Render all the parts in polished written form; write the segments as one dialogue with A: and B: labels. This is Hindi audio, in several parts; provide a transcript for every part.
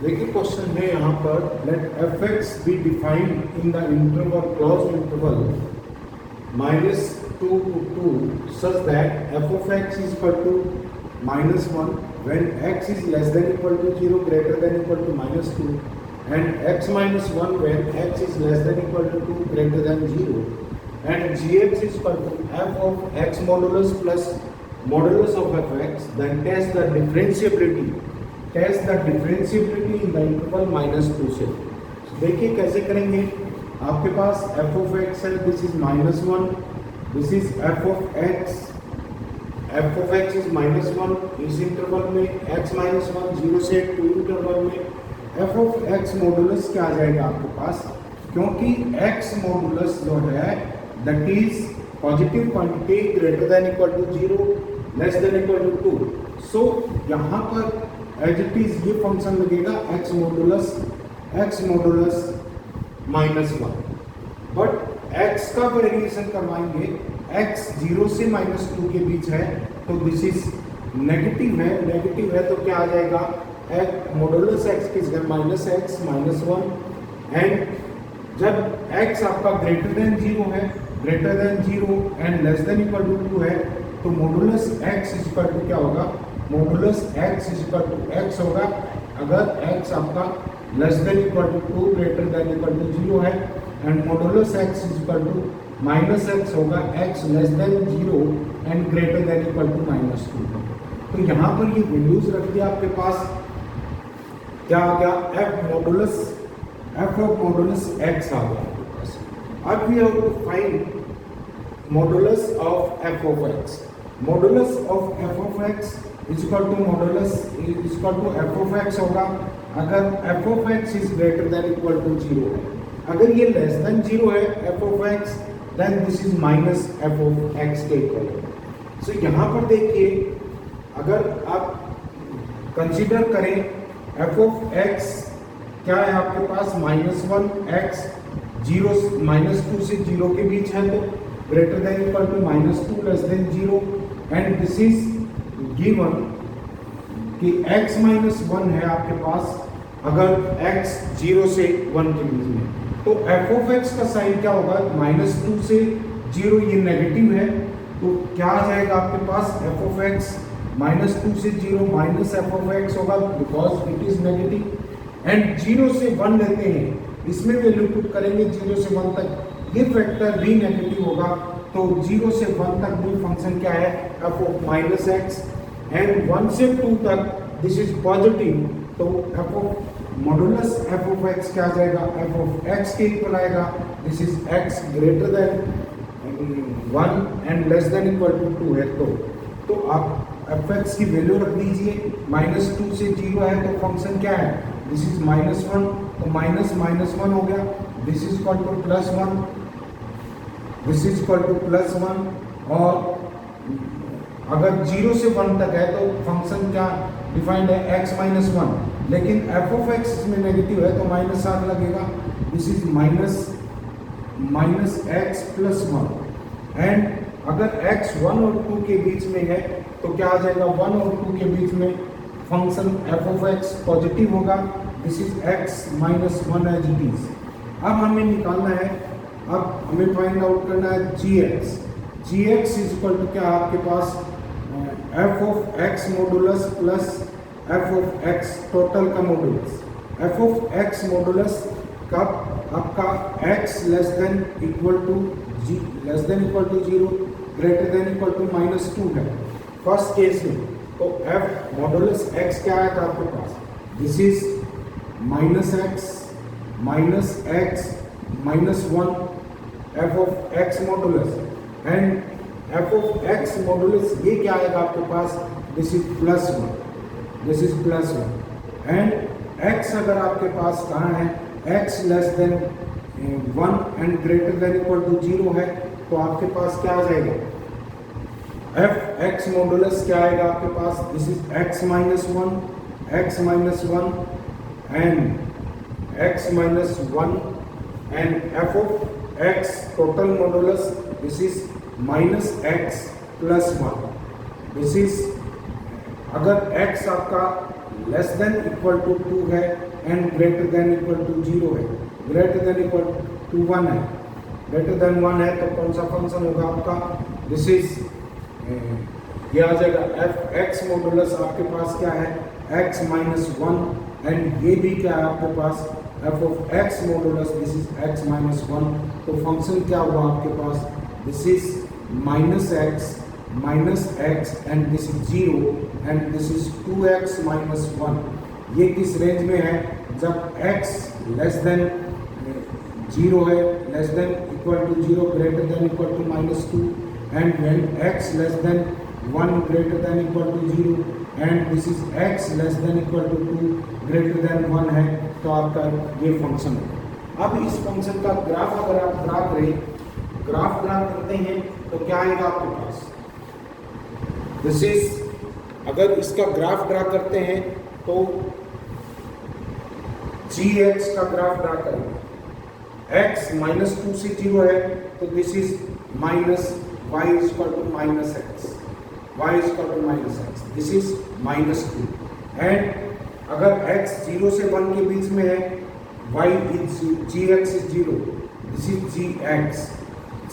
A: देखिए क्वेश्चन है यहाँ पर, let f x be defined in the interval close interval -2 to 2 such that f of x is equal to -1 when x is less than equal to 0 greater than equal to -2 and x minus 1 when x is less than equal to 2 greater than 0 and gx is equal to f of x modulus plus modulus of fx, then test the differentiability in the interval -2 से। देखिए कैसे करेंगे। आपके पास f of x है, this is -1, this is f of x is -1, इस इंटरवल में x -1 0 से 2 इंटरवल में f of x मॉडुलस क्या आ जाएगा आपके पास, क्योंकि x मॉडुलस जो है that is positive quantity greater than equal to 0 less than equal to 2। So यहाँ पर एज इट इज ये फंक्शन लगेगा x मॉडुलस -1, बट x का वेरिएशन करवाएंगे, x 0 से -2 के बीच है तो दिस इज नेगेटिव है तो क्या आ जाएगा, मॉडुलस x किस -x -1 एंड जब x आपका greater than 0 and less than equal to 2 है तो modulus x is equal to क्या होगा, modulus x is equal to x होगा अगर x आपका less than equal to 2 greater than equal to 0 है and modulus x is equal to -x होगा x less than 0 and greater than equal to -2। तो यहाँ पर ये वैल्यूज रख दिया आपके पास, क्या आ गया, f ऑफ मॉडुलस x आ गया आपके पास। अब we have to find modulus of f of x। Modulus of f of x is equal to f of x होगा अगर f of x is greater than equal to 0 है। अगर ये लेस देन 0 है f of x, then this is minus f of x के इक्वल है। सो यहाँ पर देखिए, अगर आप कंसीडर करें f ऑफ x क्या है आपके पास, -1 x 2 से 0 के बीच है तो greater than equal to -2 less than 0 and this is given कि x -1 है आपके पास अगर x 0 से 1 के बीच में, तो f ऑफ x का साइन क्या होगा, -2 से 0, ये नेगेटिव है तो क्या आ जाएगा आपके पास, f ऑफ x -2 से 0 माइनस f ऑफ x होगा because it is negative and 0 से 1 लेते हैं, इसमें वैल्यू पुट करेंगे 0 से 1 तक, ये फैक्टर भी नेगेटिव होगा तो 0 से 1 तक भी फंक्शन क्या है, f ऑफ -x एंड 1 से 2 तक दिस इज पॉजिटिव तो f of modulus f of x क्या आ जाएगा, f ऑफ x के इक्वल आएगा, this is x greater than 1 and less than equal to 2 है तो आप f x की वैल्यू रख दीजिए, -2 से 0 है तो फंक्शन क्या है, दिस इज -1 तो -1 हो गया, this is equal to +1, this is equal to +1 और अगर 0 से 1 तक है तो फंक्शन क्या डिफाइंड है, x -1, लेकिन f ऑफ x इसमें नेगेटिव है तो -7 लगेगा, दिस इज -x +1 एंड अगर x 1 और 2 के बीच में है तो क्या आ जाएगा, 1 और 2 के बीच में function f of x positive होगा, this is x -1 as it is. अब हमें निकालना है, अब हमें फाइंड आउट करना है gx इज इक्वल टू क्या आपके पास, f of x modulus plus f of x total का modulus. f of x modulus कब आपका x less than equal to 0 greater than equal to -2 है फर्स्ट केस में, तो f मॉडुलस x क्या आया था आपके पास, this is -x -1 f of x modulus and f of x modulus ये क्या आएगा आपके पास, दिस इज +1 एंड x अगर आपके पास कहाँ है, x less than 1 and greater than equal to 0 है तो आपके पास क्या आ जाएगा, f x मॉडुलस क्या आएगा आपके पास, this is x -1 and x -1 and f of x total modulus this is -x +1, this is अगर x आपका लेस देन इक्वल टू 2 है and greater than equal to 0 है, ग्रेटर देन इक्वल टू 1 है, ग्रेटर देन 1 है तो कौन सा फंक्शन होगा आपका, दिस इज ये आ जाएगा एफ एक्स मॉडुलस आपके पास क्या है x माइनस 1 एंड ये भी क्या है आपके पास f of x modulus this is x minus 1, तो फंक्शन क्या हुआ आपके पास, this is minus x and this is 0 and this is 2x minus 1। ये किस रेंज में है, जब x लेस देन 0 है, less than equal to 0, greater than equal to minus 2 and when x less than 1 greater than equal to 0 and this is x less than equal to 2 greater than 1 है, तो आपका ये फंक्शन है। अब इस फंक्शन का ग्राफ अगर आप ग्राफ करते हैं तो क्या आएगा आपके पास, दिस इज अगर इसका ग्राफ ड्रा करते हैं तो gx का ग्राफ ड्रा करेंगे, x माइनस 2 से 0 है तो this is minus y is equal to minus x, y is equal to minus x, this is minus 2 and अगर x 0 से 1 के बीच में है y is gx is 0, this is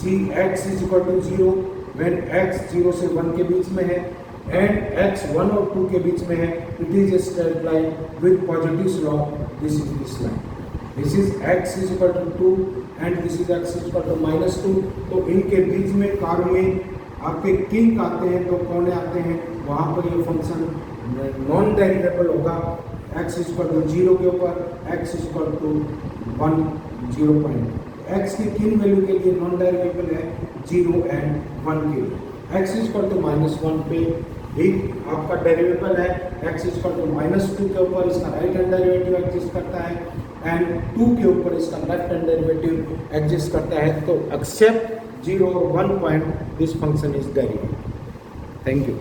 A: gx is equal to 0 when x 0 से 1 के बीच में है and x 1 और 2 के बीच में है, it is a straight line with positive slope, this is this line, this is x is equal to 2 and this is x is equal to minus 2, तो इनके बीच में कार में आपके किंक आते हैं तो कौन आते हैं, वहाँ पर ये फंक्शन नॉन डेरिवेबल होगा, x इज इक्वल टू 0 के ऊपर, x is equal to 1 0 point, x की किन वैल्यू के लिए नॉन डेरिवेबल है 0 एंड 1 के लिए, x is equal to minus 1 पे भी आपका डेरिवेबल है, x is equal to minus 2 के ऊपर इसका राइट हैंड डेरिवेटिव एग्जिस्ट करता है एंड 2 के ऊपर इसका लेफ्ट हैंड डेरिवेटिव एग्जिस्ट करता है, तो accept 0 or 1 point this function is derivative. Thank you.